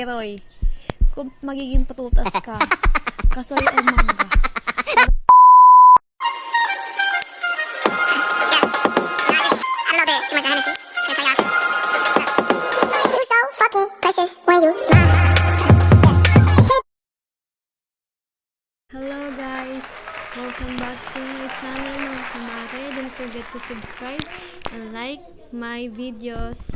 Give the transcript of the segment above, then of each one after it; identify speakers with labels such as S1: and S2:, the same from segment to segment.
S1: Roy, kung magiging patutas ka, kasoy o mangga.
S2: You're so fucking precious when you smile.
S1: Hello guys! Welcome back to my channel mga kumare. Don't forget to subscribe and like my videos.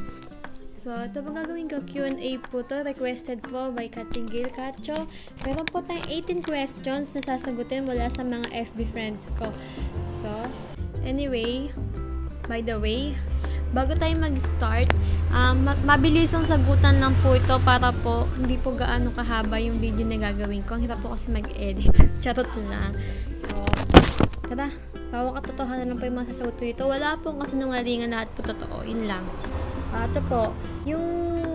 S1: So, ito po gagawin ko, Q&A po to. Requested po by Katinggil Kacho. Meron po tayong 18 questions na sasagutin mula sa mga FB friends ko. So, anyway, by the way, bago tayo mag-start, mabilis ang sagutan lang po ito para po hindi po gaano kahaba yung video na gagawin ko. Ang hirap po kasi mag-edit. Charot na. So, tara, pawang katotohanan lang po yung mga sasagot ko dito. Wala pong kasinungalingan, lahat po totoo. Yun lang. Ito po, yung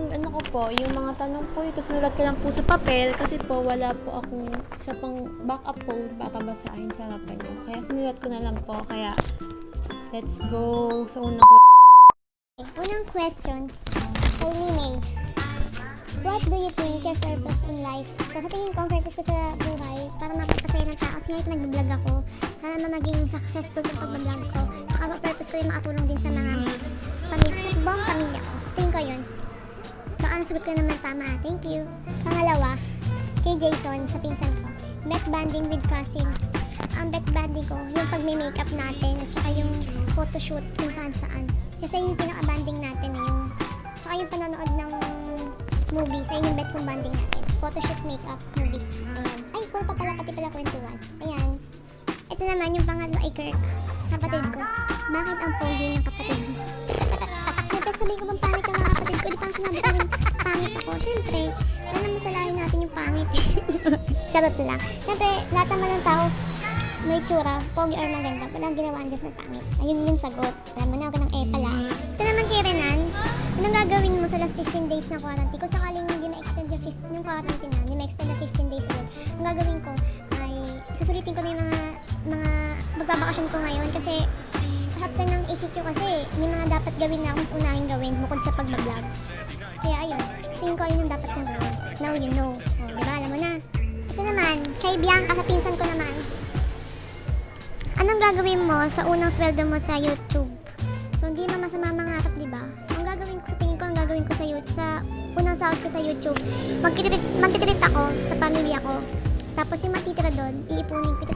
S1: ano ko po, yung mga tanong po ito, sinulat ko lang po sa papel kasi po wala po akong isa pang backup po para basahin sa harapan nyo. Kaya sinulat ko na lang po. Kaya, let's go sa unang
S2: Unang question, kay Linay. What do you think your purpose in life? So, sa tingin ko, ang purpose ko sa buhay, para mapagpasaya ng tao. Kasi ngayon nag-vlog ako, sana maging successful yung pag-vlog ko. Saka ang purpose ko yung makatulong din sa mga buong pamilya ko. Sa tingin ko yun. Baka nasagot ko naman tama. Thank you. Pangalawa, kay Jason, sa pinsan ko. Bet banding with cousins. Ang bet banding ko, yung pag-makeup natin, at saka yung photoshoot kung saan-saan. Kasi yung pinaka-banding natin eh, yung tsaka yung panonood ng movies, ay yung bet kong banding natin. Photoshoot, makeup, movies. Ayan. Ay, cool pa pala, pati pala kwentuhan. Ayan. Ito naman yung pangatlo ay Kirk, kapatid ko. Bakit ang pogi ng kapatid mo? Siyempre sabihin ko bang pangit yung mga kapatid ko, di pa sinabi ko rin pangit ako. Siyempre, wala naman masalahin natin yung pangit. Charot lang. Siyempre, lahat naman ng tao, may tsura, pogi or maganda, walang ginawaan Diyos na pangit. Ayun yung sagot. Alam mo na ako ng pala. Ito naman kay Renan, anong gagawin mo sa last 15 days na quarantine? Kung sakaling hindi ma-extend yung quarantine na, hindi ma-extend na 15 days ulit, ang gagawin ko ay susulitin ko na yung mga magbabakasyon ko ngayon kasi after ng HQ kasi may mga dapat gawin na mas unahing gawin bukod sa pagbablog. Kaya ayun, tingin ko ayun ang dapat kong gawin. Now you know. O, diba? Alam mo na. Ito naman, kay Bianca, sa pinsan ko naman. Anong gagawin mo sa unang sweldo mo sa YouTube? So, hindi naman masama mangarap, di ba? So, ang gagawin ko, sa tingin ko, ang gagawin ko sa YouTube, sa unang sahod ko sa YouTube, magtitreat ako sa pamilya ko. Tapos yung matitira doon, iipunin ko,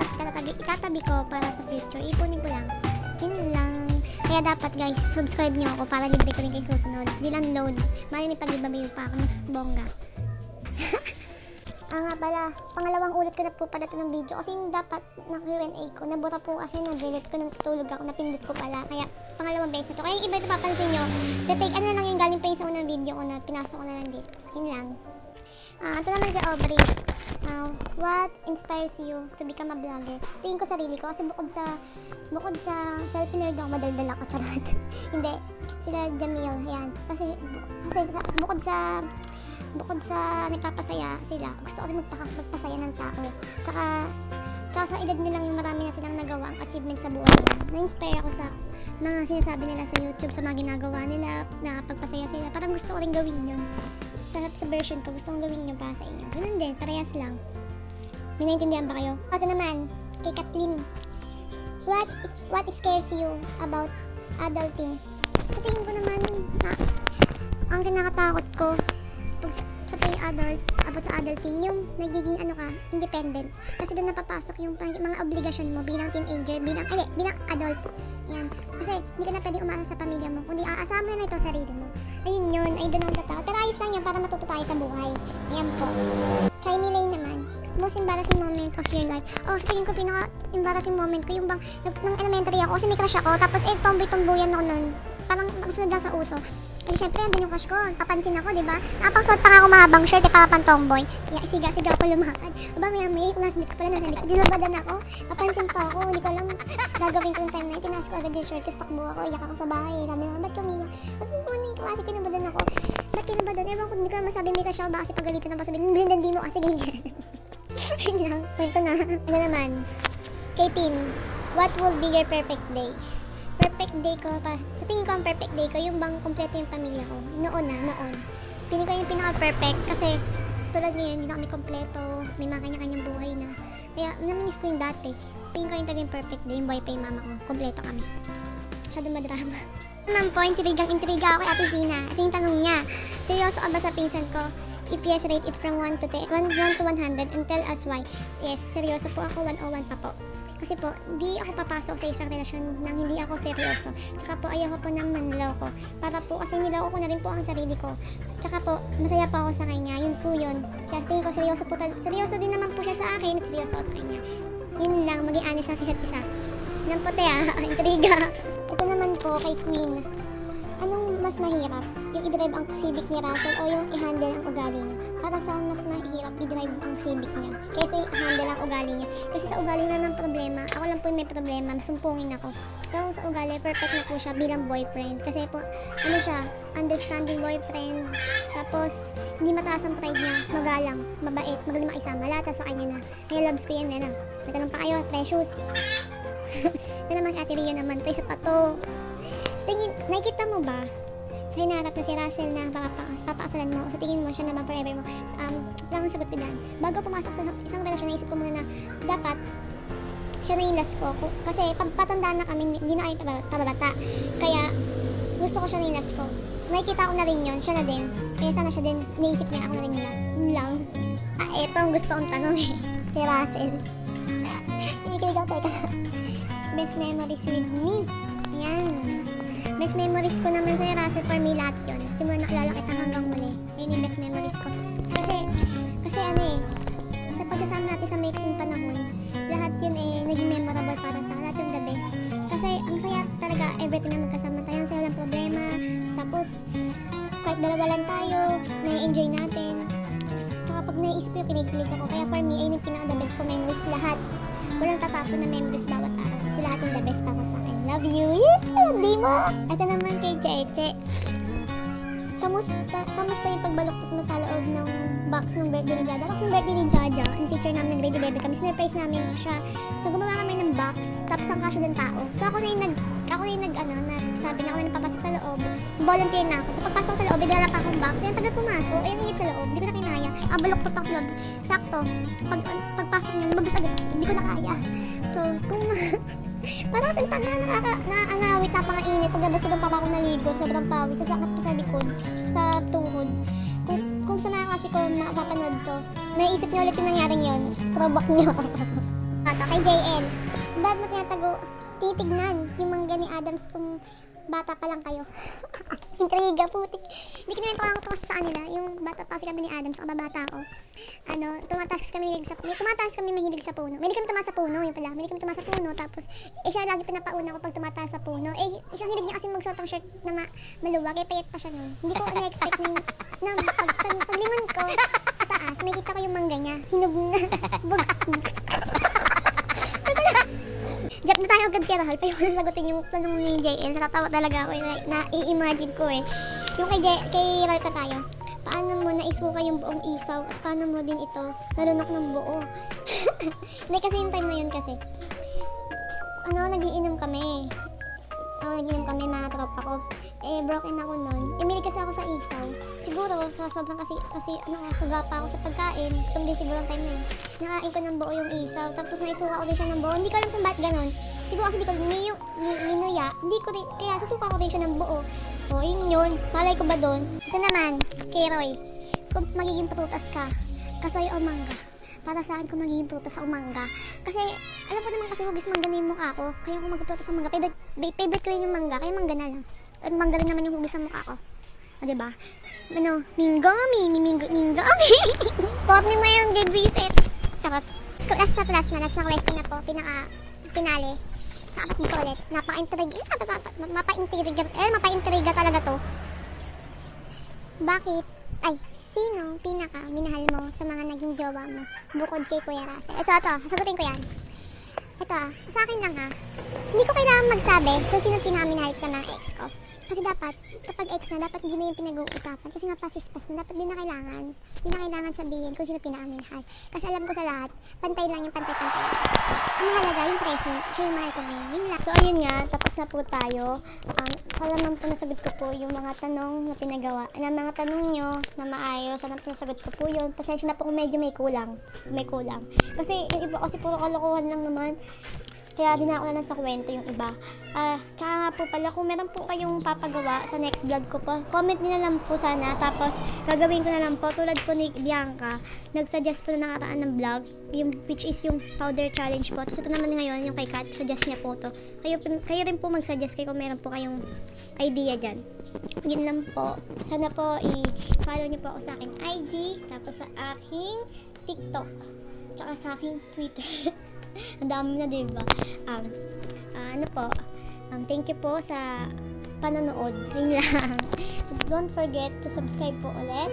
S2: itatabi ko para sa future. Iipunin ko lang. Yun lang. Kaya dapat guys, subscribe nyo ako para libre ko rin kayo susunod. Hindi lang load. Mali may pag-ibabayo pa ako, mas bongga. Nga pala, pangalawang ulit ko na po pala ito ng video kasi yung dapat na Q&A ko, nabura po kasi nag-delete ko, natutulog ako, napindot ko pala, kaya pangalawang beses ito. Kaya yung iba ito papansin nyo, detake ano na lang yung galing pa yung sa unang video ko na pinasok ko na lang dito. Yun lang. Ito naman kay Aubrey. What inspires you to become a vlogger? Tingin ko sarili ko kasi bukod sa selfie nerd ako, madaldal ako, charot. Hindi, sila Jamil, yan. Kasi bukod sa nagpapasaya sila, gusto ko rin magpasaya ng tao. Tsaka sa edad nilang yung marami na silang nagawa ang achievement sa buhay nila. Na-inspire ako sa mga sinasabi nila sa YouTube, sa mga ginagawa nila, nakapagpasaya sila. Parang gusto ko rin gawin yun. Sa version ko, gusto kong gawin yun para sa inyo. Ganun din, parehas lang. May naintindihan ba kayo? Ito naman, kay Kathleen. What scares you about adulting? Sa tingin ko naman, ang kinakatakot ko, sa about sa adulting, yung nagiging independent. Kasi doon napapasok yung mga obligasyon mo bilang teenager, bilang adult. Yan. Kasi hindi ka na pwedeng umasa sa pamilya mo, kundi aasahan mo na ito sa sarili mo. Ayun yun, ay doon ang tatakot. Pero ayos lang yan para matuto tayo sa buhay. Ayan po. Try me Lane naman. Most embarrassing moment of your life. Oh, sa tingin ko pinaka-embarrassing moment ko yung bang nung elementary ako kasi may crush ako tapos tomboy-tomboyan ako nun. Parang magsunod lang sa uso. Eh, syempre, andun yung crush ko. Papansin ako, di ba? Nakapagsuot pa nga ako mahabang shirt, para pang tomboy. Kaya siga-siga ako lumakad. Aba, may classmate ko pala nasa likod. Dinabadan ako. Papansin pa ako. Hindi ko lang gagawin ko yung time na yun. Tinas ko agad yung shirt, kasi takbo ako. Iyak ako sa bahay. Sabi naman, ba't kamiyak? Kasi yung klase, kinabadan ako. Ba't kinabadan? Ewan ko, hindi ko masabi may crush ako. Baka kasi pagalitan na pa sabihin, hindi mo kasi ganyan. Ayun lang, kwento na. Ano naman? Kay Tin, what will be your perfect day? Perfect day ko, sa tingin ko ang perfect day ko, yung bang kompleto yung pamilya ko. Noon. Piling ko yung pinaka-perfect kasi tulad ngayon, hindi na kami kompleto, may mga kanya-kanyang buhay na. Kaya namimiss ko yung dati. Piling ko yung talagang perfect day, yung buhay pa yung mama ko, kompleto kami. Masyado madrama. Naman po, intriga ako kay Ate Zina. At yung tanong niya, seryoso ka ba sa pinsan ko? If yes, rate it from 1 to 100 and tell us why. Yes, seryoso po ako, 101 pa po. Kasi po, di ako papasok sa isang relasyon nang hindi ako seryoso. Tsaka po, ayoko po nang manloko. Para po, kasi niloko ko na rin po ang sarili ko. Tsaka po, masaya po ako sa kanya. Yun po yun. Kaya tingin ko, seryoso din naman po siya sa akin at seryoso ako sa kanya. Yun lang, maging honest na isa't isa. Nang puti intriga. Ito naman po kay Queen. Anong mas mahirap? Yung i-drive ang civic ni Russell o yung i-handle ang ugali niya? Para saan mas mahirap i-drive ang civic niya kaysa i-handle ang ugali niya? Kasi sa ugali na ng problema, ako lang po yung may problema, masumpungin ako. Pero sa ugali, perfect na po siya bilang boyfriend. Kasi po, ano siya, understanding boyfriend. Tapos, hindi mataas ang pride niya, magalang, mabait, magaling makisama. Lahat sa kanya na. Kaya loves ko yan, Nena. May tanong pa kayo, precious. Ito naman, Ate Rio naman, ito isa pa to. Tingin, nakikita mo ba sa hinaharap na si Russell na papakasalan mo o sa tingin mo siya naman forever mo? Lang ang sagot ko dyan. Bago pumasok sa isang relasyon, naisip ko muna na dapat siya na yung last ko. Kasi patanda na kami, hindi na kami pababata. Kaya gusto ko siya na yung last ko. Nakikita ko na rin yun, siya na din. Kaya sana siya din, naisip niya ako na rin yung last. Yun lang. Eto ang gusto kong tanong eh. Si Russell. Nakikilig ako, teka. Best memories with me. Ayan. Best memories ko naman sa'yo, Russell, for me lahat yun. Simula nakilala kita hanggang muli. Yun yung best memories ko. Kasi ano eh, sa pagkasama natin sa mixing panahon, lahat yun eh, naging memorable para sa lahat yung the best. Kasi ang saya talaga, everything na magkasama tayo, ang saya walang problema. Tapos, kahit dalawa lang tayo, nai-enjoy natin. Tsaka pag naiisip ko yung kinikilig ako, kaya for me, ayun yung pinaka-the best ko memories lahat. Walang tatapon na memories bawat araw. Kasi lahat yung the best para sa akin. Love you! Di mo? Ito naman kay Cheche. Kamusta yung pagbaluktot mo sa loob ng box ng birthday ni Jaja? Kasi yung birthday ni Jaja, ang teacher namin ng grade 11 kami, sinurprise namin siya. So gumawa kami ng box, tapos ang kasya ng tao. So ako na yung nagsabi na ako na napapasok sa loob. Volunteer na ako. So pagpasok sa loob, idara pa akong box. Ayun, tagal pumasok. Ayun, higit sa loob. Hindi ko na kinaya. Baluktot ako sa loob. Sakto. Pagpasok niya, lumabas agad. Hindi ko na kaya. So, parang sa tanga, nakakangawit, napakainit. Paglabas ko ng papa ko naligo, sobrang pawis. Sasakit pa sa likod, sa tuhod. Kung sa mga kasi ko makapapanood to, naisip niyo ulit yung nangyaring yun, provoke niyo. Ito, kay JL. Ba't mo tinitignan yung mangga ni Adams kung bata pa lang kayo? Intriga, putik. Hindi ko naman ako kasi sa kanila. Yung bata pa kasi kami ni Adams, kababata ako. Tumataas kami mahilig sa puno. Mahilig kami tumaas sa puno, yun pala. Mahilig kami tumaas sa puno, tapos, siya lagi pinapauna ko pag tumataas sa puno. Siya hilig niya kasi magsuot ng shirt na maluwag, payat pa siya nun. Hindi ko na-expect na paglingon ko sa taas, may kita ko yung mangga niya. Hinog na. Jap na tayo agad kay Rahal. Payo na sagutin yung tanong ni JL. Natatawa talaga ako. Na-i-imagine ko eh. Yung kay Rahal ka tayo. Paano mo naisuka yung buong isaw at paano mo din ito nalunok ng buo? Hindi kasi yung time na yun kasi. Nagiinom kami. Nagiinom kami mga tropa ko. Broken ako nun. Milig kasi ako sa isaw. Siguro, sa sobrang kasi suga pa ako sa pagkain. Ito din siguro ang time na yun. Nakain ko ng buo yung isaw. Tapos naisuka ko din siya ng buo. Hindi ko alam kung ba't ganon. Siguro kasi hindi ko minuya. Hindi ko rin, kaya susuka ko din siya ng buo. O, yun. Malay ko ba doon? Ito naman, kay Roy. Kung magiging prutas ka, kasoy o mangga. Para sa akin kung magiging prutas o mangga. Kasi, alam ko naman kasi hugis mangga na yung mukha ko. Kaya kung magprutas o mangga, favorite ko rin yung mangga. Kaya mangga na lang. Mangga rin naman yung hugis sa mukha ko. O, diba? Minggomi. Pop ni mo yung grade reset. Charot. Last na question na po. Pinali. Sa apat nito ulit. Mapa-intriga talaga to. Bakit? Sino minahal mo sa mga naging jowa mo bukod kay Kuya Russell? Ito, sagutin ko yan. ito sa akin lang hindi ko kailangan magsabi kung sino pinaminahalik sa mga ex ko. Kasi dapat, kapag ex na, dapat hindi na yung pinag-uusapan. Kasi nga pasispas na, dapat di na kailangan sabihin kung sino pinakaminahal. Kasi alam ko sa lahat, pantay lang yung pantay-pantay. Ang mahalaga yung present, siya yung mahal ko ngayon. Yun lang. So ayun nga, tapos na po tayo. Sana naman po nasagot ko po yung mga tanong na pinagawa. Mga tanong nyo na maayos, sana po nasagot ko po yun. Pasensya na po kung medyo may kulang. Kasi yung iba kasi puro kalokohan lang naman. Kaya din ako na lang sa kwento yung iba. Tsaka nga po pala, kung meron po kayong papagawa sa next vlog ko po, comment nyo na lang po sana. Tapos, gagawin ko na lang po, tulad po ni Bianca, nag-suggest po na nakaraan ng vlog, which is yung powder challenge po. Tapos ito naman ngayon, yung kay Kat, suggest niya po to. Kayo rin po mag-suggest kung meron po kayong idea dyan. Yun lang po. Sana po i-follow nyo po ako sa aking IG, tapos sa aking TikTok, tsaka sa aking Twitter. Ang dami na, diba? Thank you po sa panonood. Yun lang. Don't forget to subscribe po ulit.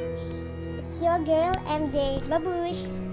S2: It's your girl, MJ. Babush!